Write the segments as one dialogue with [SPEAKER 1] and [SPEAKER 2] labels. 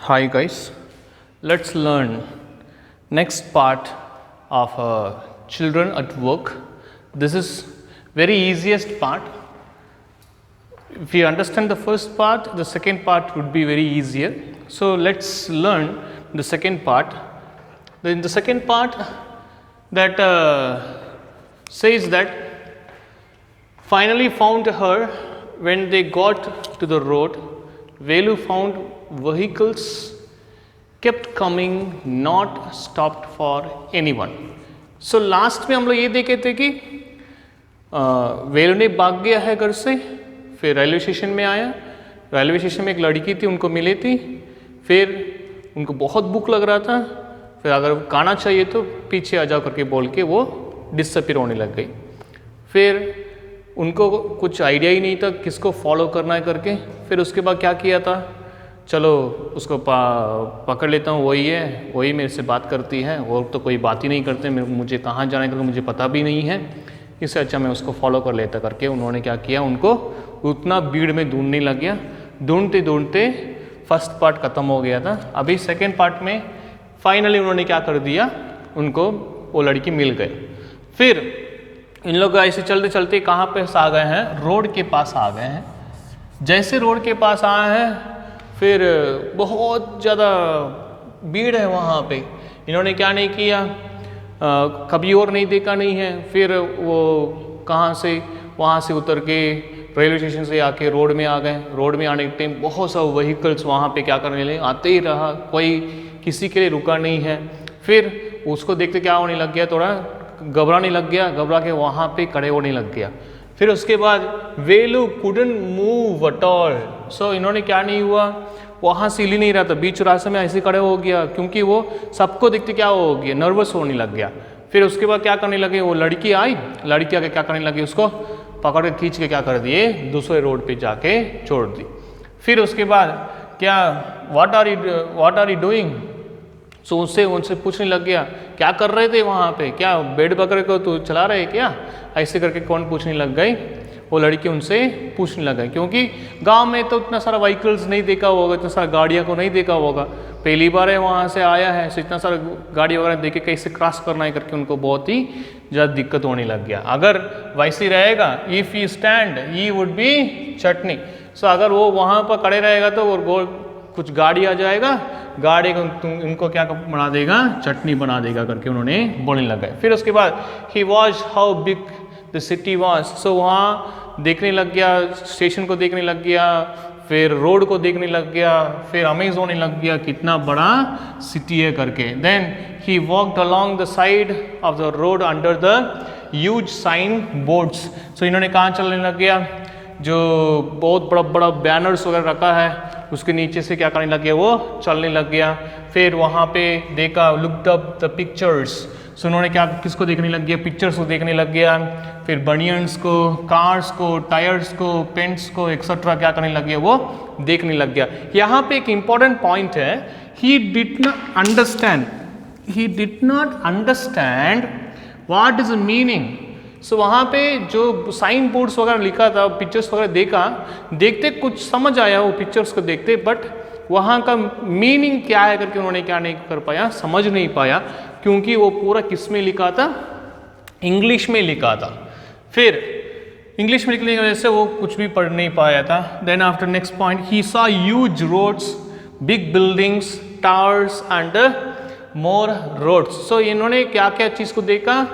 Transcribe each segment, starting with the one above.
[SPEAKER 1] Hi guys, let's learn next part of children at work. This is very easiest part. If you understand the first part, the second part would be very easier. So let's learn the second part. In the second part that says that finally found her when they got to the road. Velu found vehicles kept coming, not stopped for anyone. So last में हम लोग ये देखे थे कि वेलू ने भाग गया है घर से, फिर रेलवे स्टेशन में आया, रेलवे स्टेशन में एक लड़की थी, उनको मिली थी, फिर उनको बहुत भूख लग रहा था, फिर अगर खाना चाहिए तो पीछे आ जाओ करके बोल के वो डिसअपीयर होने लग गई। फिर उनको कुछ आइडिया ही नहीं था किसको फॉलो करना है करके। फिर उसके बाद क्या किया था, चलो उसको पकड़ लेता हूँ, वही है, वही मेरे से बात करती है, और तो कोई बात ही नहीं करते, मुझे कहाँ जाना है करके मुझे पता भी नहीं है, इससे अच्छा मैं उसको फॉलो कर लेता करके उन्होंने क्या किया, उनको उतना भीड़ में ढूंढने लग गया। ढूंढते ढूंढते फर्स्ट पार्ट ख़त्म हो गया था। अभी सेकेंड पार्ट में फाइनली उन्होंने क्या कर दिया, उनको वो लड़की मिल गई। फिर इन लोग ऐसे चलते चलते कहाँ पे आ गए हैं, रोड के पास आ गए हैं। जैसे रोड के पास आए हैं फिर बहुत ज़्यादा भीड़ है वहाँ पे। इन्होंने क्या नहीं किया, कभी और नहीं देखा नहीं है। फिर वो कहाँ से वहाँ से उतर के रेलवे स्टेशन से आके रोड में आ गए। रोड में आने के टाइम बहुत सारे व्हीकल्स वहाँ पे क्या करने लगे, आते ही रहा, कोई किसी के लिए रुका नहीं है। फिर उसको देखते क्या होने लग गया, थोड़ा घबराने लग गया, घबरा के वहाँ पे खड़े होने लग गया। फिर उसके बाद वेलू कुडंट मूव एट ऑल। सो इन्होंने क्या नहीं हुआ, वहाँ से हिल ही नहीं रहा था, बीच रास्ते में ऐसे खड़े हो गया, क्योंकि वो सबको देखते क्या हो गया, नर्वस होने लग गया। फिर उसके बाद क्या करने लगे, वो लड़की आई, लड़की आके क्या करने लगी, उसको पकड़ के खींच के क्या कर दिए, दूसरे रोड पे जाके छोड़ दी। फिर उसके बाद क्या, व्हाट आर यू डूइंग, सो उनसे पूछने लग गया, क्या कर रहे थे वहाँ पे, क्या बेड पकड़ को तो चला रहे क्या, ऐसे करके कौन पूछने लग गई, वो लड़की उनसे पूछने लग गई। क्योंकि गांव में तो इतना सारा व्हीकल्स नहीं देखा होगा, इतना सारा गाड़ियाँ को नहीं देखा होगा, पहली बार है वहाँ से आया है, तो इतना सारा गाड़ी वगैरह देख के कैसे क्रॉस करना है करके उनको बहुत ही ज़्यादा दिक्कत होने लग गया। अगर वैसे रहेगा, if you stand he would be chutney. So अगर वो वहाँ पर खड़े रहेगा तो वो कुछ गाड़ी आ जाएगा, गाड़ी को इनको क्या बना देगा, चटनी बना देगा करके उन्होंने बोलने लगा। फिर उसके बाद he watch how big the city was. So वहाँ देखने लग गया, स्टेशन को देखने लग गया, फिर रोड को देखने लग गया, फिर अमेज होने लग गया कितना बड़ा सिटी है करके। Then he walked along the side of the road under the huge sign boards. So इन्होंने कहाँ चलने लग गया, जो बहुत बड़ा बड़ा बैनर्स वगैरह रखा है उसके नीचे से क्या करने लग गया, वो चलने लग गया। फिर वहाँ पे देखा, लुक्ड अप द पिक्चर्स। सो उन्होंने क्या, किसको देखने लग गया, पिक्चर्स को देखने लग गया। फिर बनियंस को, कार्स को, टायर्स को, पेंट्स को एक्सेट्रा क्या करने लग गया, वो देखने लग गया। यहाँ पे एक इम्पॉर्टेंट पॉइंट है, he did not understand what is meaning. So वहाँ पे जो साइन बोर्ड्स वगैरह लिखा था, पिक्चर्स वगैरह देखा, देखते कुछ समझ आया वो पिक्चर्स को देखते, बट वहाँ का मीनिंग क्या है करके उन्होंने क्या नहीं कर पाया, समझ नहीं पाया, क्योंकि वो पूरा किस में लिखा था, इंग्लिश में लिखा था। फिर इंग्लिश में लिखने की वजह से वो कुछ भी पढ़ नहीं पाया था। Then after next point, he saw huge roads, big buildings, towers and more roads. So इन्होंने क्या क्या चीज़ को देखा,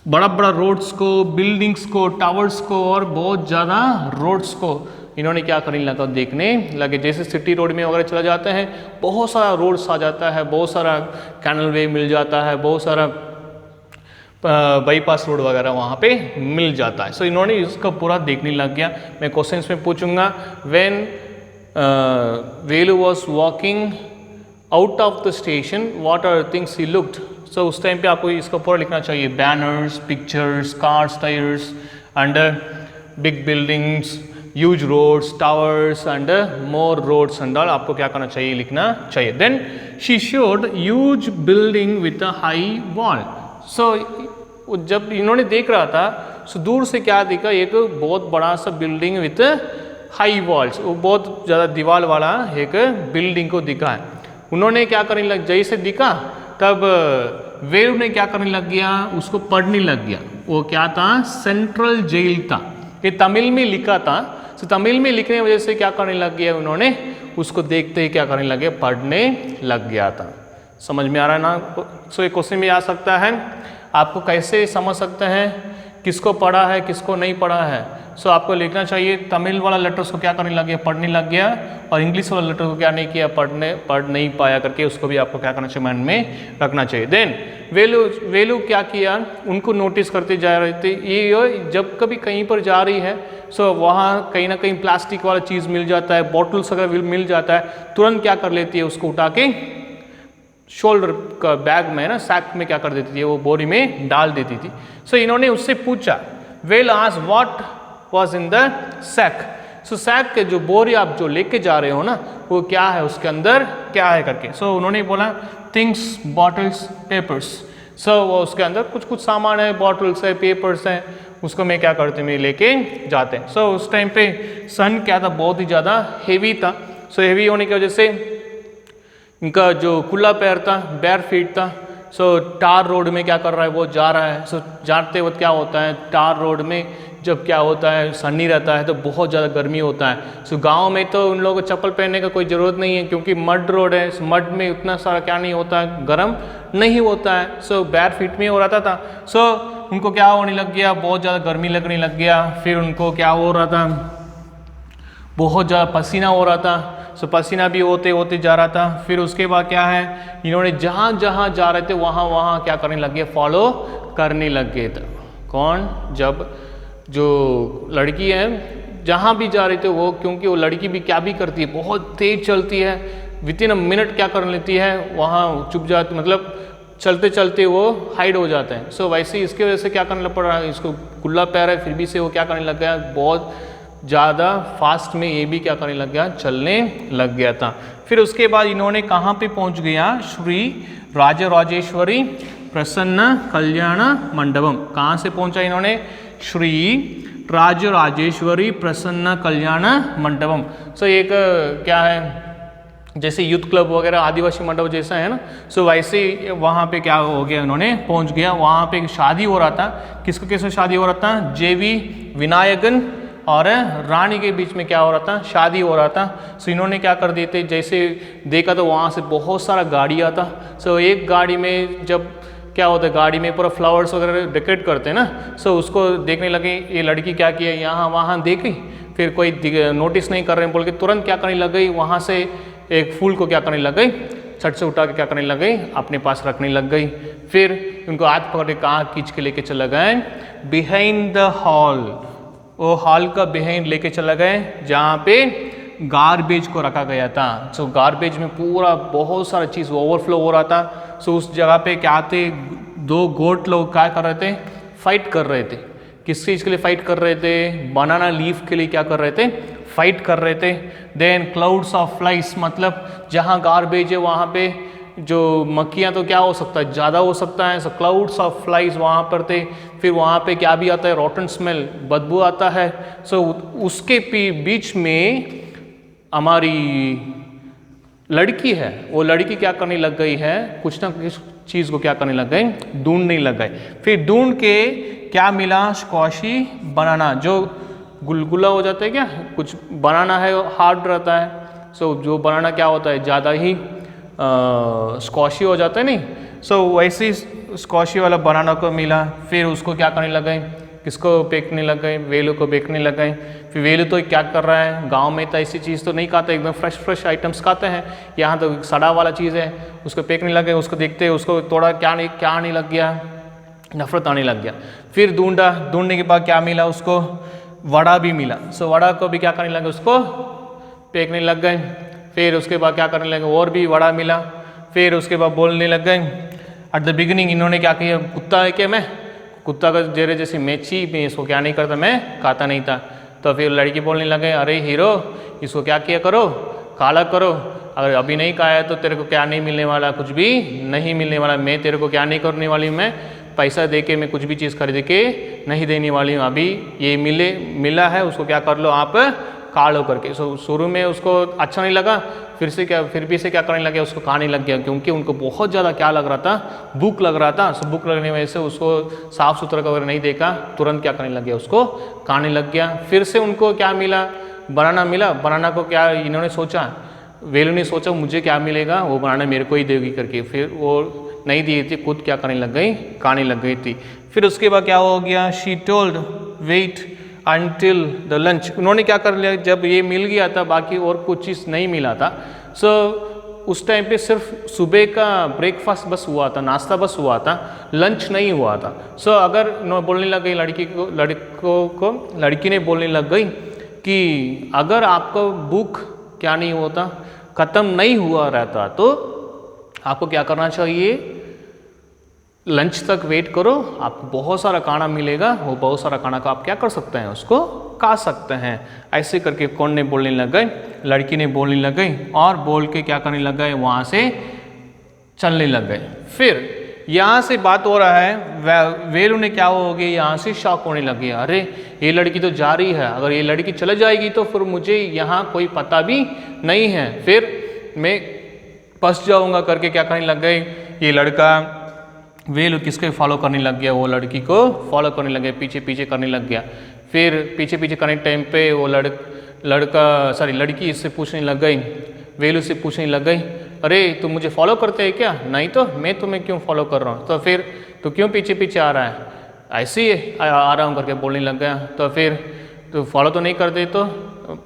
[SPEAKER 1] बड़ा बड़ा रोड्स को, बिल्डिंग्स को, टावर्स को, और बहुत ज़्यादा रोड्स को इन्होंने क्या करने लगा, देखने लगे। जैसे सिटी रोड में वगैरह चला जाते हैं, बहुत सारा रोड्स आ जाता है, बहुत सारा कैनल वे मिल जाता है, बहुत सारा बाईपास रोड वगैरह वहाँ पे मिल जाता है। सो इन्होंने इसका पूरा देखने लग गया। मैं क्वेश्चंस में पूछूंगा, when Velu was walking out of the station what are things he looked. So उस टाइम पे आपको इसका पूरा लिखना चाहिए, banners, pictures, cars, tyres and big buildings, huge roads, towers and more roads and all, आपको क्या करना चाहिए, लिखना चाहिए। Then she showed huge building with a high wall. So जब इन्होंने देख रहा था, सो दूर से क्या दिखा, एक बहुत बड़ा सा बिल्डिंग विथ हाई वॉल्स, वो बहुत ज़्यादा दीवार वाला एक बिल्डिंग को दिखा है। उन्होंने क्या करने लग, जैसे दिखा तब वेलू ने क्या करने लग गया, उसको पढ़ने लग गया। वो क्या था, सेंट्रल जेल था, ये तमिल में लिखा था। तो तमिल में लिखने की वजह से क्या करने लग गया, उन्होंने उसको देखते ही क्या करने लगे, पढ़ने लग गया था। समझ में आ रहा है ना। सो एक क्वेश्चन भी आ सकता है, आपको कैसे समझ सकते हैं किसको पढ़ा है किसको नहीं पढ़ा है। सो आपको लिखना चाहिए तमिल वाला लेटर्स को क्या करने लग गया, पढ़ने लग गया, और इंग्लिश वाला लेटर को क्या नहीं किया, पढ़ नहीं पाया करके उसको भी आपको क्या करना चाहिए, मन में रखना चाहिए। देन वेलू क्या किया, उनको नोटिस करते जा रहे थे। ये जब कभी कहीं पर जा रही है सो वहाँ कहीं ना कहीं प्लास्टिक वाला चीज़ मिल जाता है, बॉटल्स वगैरह मिल जाता है, तुरंत क्या कर लेती है, उसको उठा के शोल्डर का बैग में ना, सैक में क्या कर देती थी, वो बोरी में डाल देती थी। सो इन्होंने उससे पूछा, well asked what was in the sack. So sack के जो बोरी आप जो लेके जा रहे हो ना, वो क्या है, उसके अंदर क्या है करके। सो उन्होंने बोला थिंग्स, बॉटल्स, पेपर्स। सो वो उसके अंदर कुछ कुछ सामान है, बॉटल्स है, पेपर्स हैं, उसको मैं क्या करते मैं लेके जाते हैं। सो उस टाइम पे सन क्या था, बहुत ही ज़्यादा हेवी था। सो हेवी होने की वजह से इनका जो खुला पैर था, बेयर फीट था। सो टार रोड में क्या कर रहा है, वो जा रहा है। सो जाते वक्त क्या होता है, टार रोड में जब क्या होता है, सन्नी रहता है तो बहुत ज़्यादा गर्मी होता है। सो गांव में तो उन लोगों को चप्पल पहनने का कोई ज़रूरत नहीं है, क्योंकि मड रोड है। मड में उतना सारा क्या नहीं होता है, गर्म नहीं होता है। सो बेयर फीट में हो रहा था। सो उनको क्या होने लग गया, बहुत ज़्यादा गर्मी लगने लग गया। फिर उनको क्या हो रहा था, बहुत ज़्यादा पसीना हो रहा था। सो पसीना भी होते होते जा रहा था। फिर उसके बाद क्या है, इन्होंने जहाँ जहाँ जा रहे थे वहाँ वहाँ क्या करने लग गए, फॉलो करने लग गए थे। कौन, जब जो लड़की है जहाँ भी जा रही थी वो, क्योंकि वो लड़की भी क्या भी करती है, बहुत तेज चलती है, विद इन अ मिनट क्या कर लेती है, वहाँ चुप जाती, मतलब चलते चलते वो हाइड हो जाते हैं। सो वैसे ही इसके वजह से क्या करने पड़ रहा है, इसको खुला पैर है फिर भी से वो क्या करने लग गया, बहुत ज़्यादा फास्ट में ये भी क्या करने लग गया, चलने लग गया था। फिर उसके बाद इन्होंने कहाँ पे पहुँच गया, श्री राजराजेश्वरी प्रसन्न कल्याण मंडपम। कहाँ से पहुँचा इन्होंने, श्री राजराजेश्वरी प्रसन्न कल्याण मंडपम। सो एक क्या है, जैसे यूथ क्लब वगैरह आदिवासी मंडप जैसा है ना, सो वैसे वहाँ पे क्या हो गया, उन्होंने पहुँच गया। वहाँ पे एक शादी हो रहा था। किसको किसको शादी हो रहा था, जेवी विनायकन और रानी के बीच में क्या हो रहा था, शादी हो रहा था। सो इन्होंने क्या कर दिए थे, जैसे देखा तो वहाँ से बहुत सारा गाड़ियाँ था। सो एक गाड़ी में जब क्या होता है, गाड़ी में पूरा फ्लावर्स वगैरह डेकोरेट करते हैं ना, सो उसको देखने लगे। ये लड़की क्या किया, यहाँ वहाँ देखी, फिर कोई नोटिस नहीं कर रहे हैं बोल के तुरंत क्या करने लग गई, वहाँ से एक फूल को क्या करने लग गई, छट से उठा के क्या करने लग गई, अपने पास रखने लग गई। फिर उनको हाथ पकड़ के कहाँ खींच के लेके चला गए, बिहाइंड द हॉल। वो हॉल का बिहाइंड लेके चला गए जहाँ पे गार्बेज को रखा गया था। सो गार्बेज में पूरा बहुत सारा चीज़ ओवरफ्लो हो रहा था। सो उस जगह पे क्या थे, दो गोट लोग क्या कर रहे थे, फाइट कर रहे थे। किस चीज़ के लिए फाइट कर रहे थे, बनाना लीफ के लिए क्या कर रहे थे, फाइट कर रहे थे। देन क्लाउड्स ऑफ फ्लाइज, मतलब जहाँ गार्बेज है वहाँ पे जो मक्खियाँ तो क्या हो सकता है, ज़्यादा हो सकता है। सो क्लाउड्स ऑफ फ्लाइज वहाँ पर थे। फिर वहाँ पे क्या भी आता है, रॉटन स्मेल, बदबू आता है। सो उसके बीच में हमारी लड़की है, वो लड़की क्या करने लग गई है, कुछ ना कुछ चीज़ को क्या करने लग गई, ढूंढने लग गए। फिर ढूंढ के क्या मिला, स्क्वाशी बनाना, जो गुलगुला हो जाता है, क्या कुछ बनाना है हार्ड रहता है। सो जो बनाना क्या होता है, ज़्यादा ही स्क्वाशी हो जाता है नहीं। सो वैसे ही स्क्वाशी वाला बनाना को मिला। फिर उसको क्या करने लग गए, किसको बेचने लग गए, वेलू को बेचने लग गए। फिर वेलू तो क्या कर रहा है, गांव में तो ऐसी चीज़ तो नहीं खाते, एकदम फ्रेश आइटम्स खाते हैं। यहाँ तो सड़ा वाला चीज़ है, उसको फेंकने लग गए। उसको देखते उसको थोड़ा क्या नहीं लग गया, नफरत आने लग गया। फिर ढूंढने के बाद क्या मिला, उसको वड़ा भी मिला। सो वड़ा को भी क्या करने लगे, उसको फेंकने लग गए। फिर उसके बाद क्या करने लगे, और भी वड़ा मिला। फिर उसके बाद बोलने लग गए। एट द बिगिनिंग इन्होंने क्या किया, कुत्ता है क्या मैं, कुत्ता का जेरे जैसे मेची में इसको क्या नहीं करता, मैं खाता नहीं था। तो फिर लड़की बोलने लगे, अरे हीरो इसको क्या किया करो, काला करो, अगर अभी नहीं खाया तो तेरे को क्या नहीं मिलने वाला, कुछ भी नहीं मिलने वाला। मैं तेरे को क्या नहीं करने वाली, मैं पैसा दे के मैं कुछ भी चीज़ खरीद के नहीं देने वाली हूँ। अभी ये मिला है, उसको क्या कर लो, आप काल होकर के। शुरू में उसको अच्छा नहीं लगा, फिर भी से क्या करने लगे, उसको खाने लग गया, क्योंकि उनको बहुत ज़्यादा क्या लग रहा था, भूख लग रहा था। भूख लगने की वजह से उसको साफ सुथरा वगैरह नहीं देखा, तुरंत क्या करने लग गया, उसको खाने लग गया। फिर से उनको क्या मिला, बनाना मिला। बनाना को क्या इन्होंने सोचा, वेलू ने सोचा मुझे क्या मिलेगा, वो बनाना मेरे को ही देगी करके, फिर वो नहीं दी थी, खुद क्या करने लग गई, खाने लग गई थी। फिर उसके बाद क्या हो गया, she told wait until the lunch. उन्होंने क्या कर लिया, जब ये मिल गया था, बाकी और कुछ चीज़ नहीं मिला था, सो उस टाइम पे सिर्फ सुबह का ब्रेकफास्ट बस हुआ था, नाश्ता बस हुआ था, लंच नहीं हुआ था। सो अगर बोलने लग गई लड़की ने बोलने लग गई कि अगर आपको भूख क्या नहीं होता, ख़त्म नहीं हुआ रहता, तो आपको क्या करना चाहिए, लंच तक वेट करो, आपको बहुत सारा खाना मिलेगा, वो बहुत सारा खाना का आप क्या कर सकते हैं, उसको खा सकते हैं। ऐसे करके कौन ने बोलने लग गए, लड़की ने बोलने लग गई, और बोल के क्या करने लग गए, वहाँ से चलने लग गए। फिर यहाँ से बात हो रहा है, वेलू ने क्या हो गई, यहाँ से शॉक होने लगे, अरे ये लड़की तो जा रही है, अगर ये लड़की चले जाएगी तो फिर मुझे यहाँ कोई पता भी नहीं है, फिर मैं फंस जाऊँगा करके क्या करने लग गए। ये लड़का वेलू किसको फॉलो करने लग गया, वो लड़की को फॉलो करने लग गया, पीछे पीछे करने लग गया। फिर पीछे पीछे करने टाइम पे वो लड़की इससे पूछने लग गई, वेलू से पूछने लग गई, अरे तुम मुझे फॉलो करते हैं क्या, नहीं तो मैं तुम्हें क्यों फॉलो कर रहा हूँ, तो फिर तो क्यों पीछे पीछे आ रहा है, ऐसे ही आ रहा हूँ करके बोलने लग गया। तो फिर तो फॉलो तो नहीं करते, तो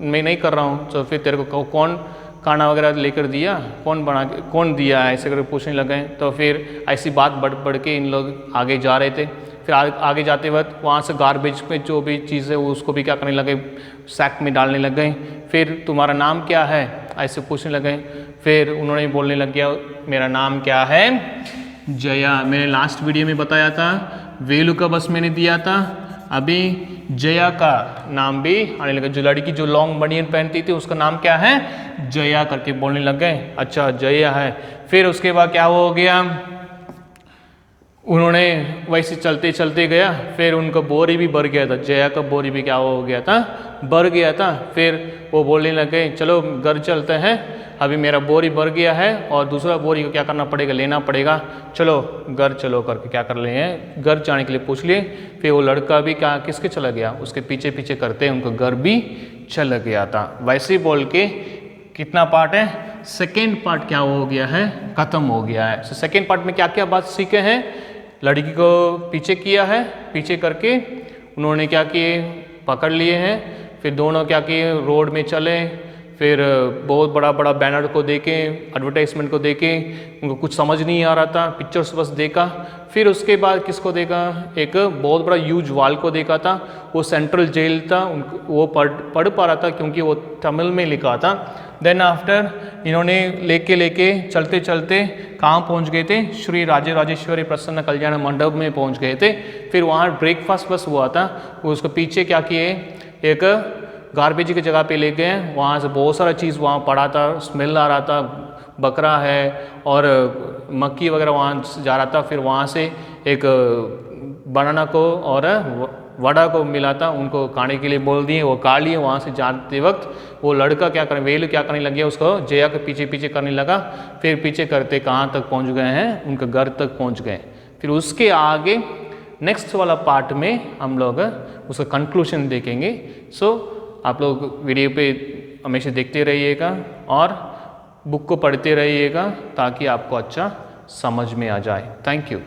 [SPEAKER 1] मैं नहीं कर रहा हूँ, तो फिर तेरे को कौन खाना वगैरह लेकर दिया, कौन दिया, ऐसे करके पूछने लग गए। तो फिर ऐसी बात बढ़ के इन लोग आगे जा रहे थे। फिर आगे जाते वक्त वहाँ से गार्बेज पे जो भी चीज़ है उसको भी क्या करने लगे, सैक में डालने लग गए। फिर तुम्हारा नाम क्या है, ऐसे पूछने लगे। फिर उन्होंने बोलने लग गया, मेरा नाम क्या है, जया। मैंने लास्ट वीडियो में बताया था, वेलू का बस मैंने दिया था, अभी जया का नाम भी आने लगा। जो लड़की जो लॉन्ग बनियन पहनती थी उसका नाम क्या है, जया करके बोलने लग गए। अच्छा जया है। फिर उसके बाद क्या हो गया, उन्होंने वैसे चलते चलते गया, फिर उनका बोरी भी भर गया था, जया का बोरी भी क्या हो गया था, भर गया था। फिर वो बोलने लग गए, चलो घर चलते हैं, अभी मेरा बोरी भर गया है और दूसरा बोरी को क्या करना पड़ेगा, लेना पड़ेगा, चलो घर चलो करके क्या कर रहे हैं, घर जाने के लिए पूछ लिए। फिर वो लड़का भी क्या किसके चला गया, उसके पीछे पीछे करते उनको घर भी चला गया था। वैसे बोल के कितना पार्ट है, सेकेंड पार्ट क्या हो गया है, खत्म हो गया है। सो सेकेंड पार्ट में क्या क्या बात सीखे हैं, लड़की को पीछे किया है, पीछे करके उन्होंने क्या किए, पकड़ लिए हैं। फिर दोनों क्या किए, रोड में चले, फिर बहुत बड़ा बड़ा बैनर को देके, एडवर्टाइजमेंट को देके, उनको कुछ समझ नहीं आ रहा था, पिक्चर्स बस देखा। फिर उसके बाद किसको देखा, एक बहुत बड़ा ह्यूज वॉल को देखा था, वो सेंट्रल जेल था, वो पढ़ पा रहा था क्योंकि वो तमिल में लिखा था। देन आफ्टर इन्होंने लेके चलते चलते कहाँ पहुँच गए थे, श्री राजेश्वरी प्रसन्न कल्याण मंडप में पहुँच गए थे। फिर वहाँ ब्रेकफास्ट बस हुआ था, उसको पीछे क्या किए, एक गार्बेज की जगह पे ले गए, वहाँ से बहुत सारा चीज़ वहाँ पड़ा था, स्मेल आ रहा था, बकरा है और मक्खी वगैरह वहाँ जा रहा था। फिर वहाँ से एक बनाना को और वड़ा को मिला था, उनको खाने के लिए बोल दिए, वो खा लिए। वहाँ से जाते वक्त वो लड़का क्या करने, वेलू क्या करने लग गया, उसको जया के पीछे पीछे करने लगा। फिर पीछे करते कहाँ तक पहुँच गए हैं, उनके घर तक पहुँच गए। फिर उसके आगे नेक्स्ट वाला पार्ट में हम लोग उसका कंक्लूजन देखेंगे। सो आप लोग वीडियो पे हमेशा देखते रहिएगा और बुक को पढ़ते रहिएगा ताकि आपको अच्छा समझ में आ जाए। Thank you.